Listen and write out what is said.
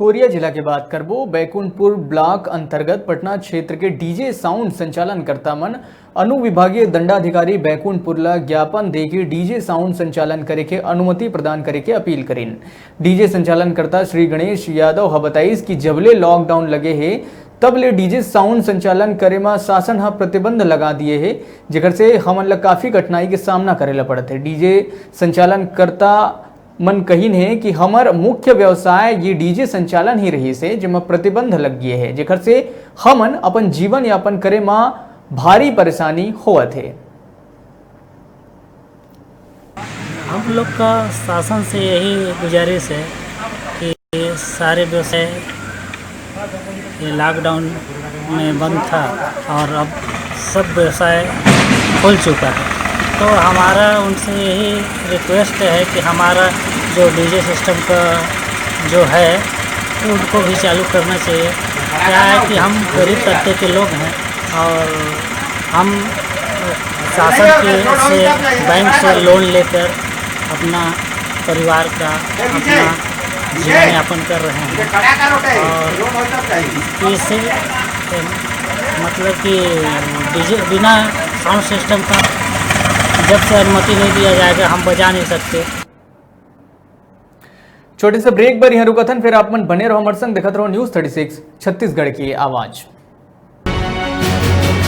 Korea जिला के बात करबो बैकुंठपुर ब्लॉक अंतर्गत पटना क्षेत्र के डीजे साउंड संचालन करता मन अनुविभागीय दंडाधिकारी बैकुंठपुर ला ज्ञापन देके डीजे साउंड संचालन करे के अनुमति प्रदान करे के अपील करीन। डीजे संचालन करता श्री गणेश यादव बताइस कि जबले लॉकडाउन लगे है तब ले डीजे साउंड संचालन करे में शासन हा प्रतिबंध लगा दिए है, जेकर से हमन ला काफी कठिनाई के सामना करे ला पड़त है। डीजे संचालन करता मन कहीन है कि हमार मुख्य व्यवसाय ये डीजे संचालन ही रही से जिसमें प्रतिबंध लग गए है, जेकर से हमन अपन जीवन यापन करे में भारी परेशानी होवत है। हम लोग का शासन से यही गुजारिश है कि सारे व्यवसाय ये लॉकडाउन में बंद था और अब सब व्यवसाय खुल चुका है, तो हमारा उनसे यही रिक्वेस्ट है कि हमारा जो डीजे सिस्टम का जो है उनको भी चालू करना चाहिए। क्या है कि हम गरीब तबके के लोग हैं और हम शासन के से बैंक से लोन लेकर अपना परिवार का अपना जीवन यापन कर रहे हैं और इससे मतलब कि डीजे बिना साउंड सिस्टम का जब से अनुमति नहीं दिया जाएगा हम बजा नहीं सकते। छोटे से ब्रेक पर यहाँ रुका था, फिर आप मन बने रहो हमारे संग, देखते रहो न्यूज़ 36 छत्तीसगढ़ की आवाज़।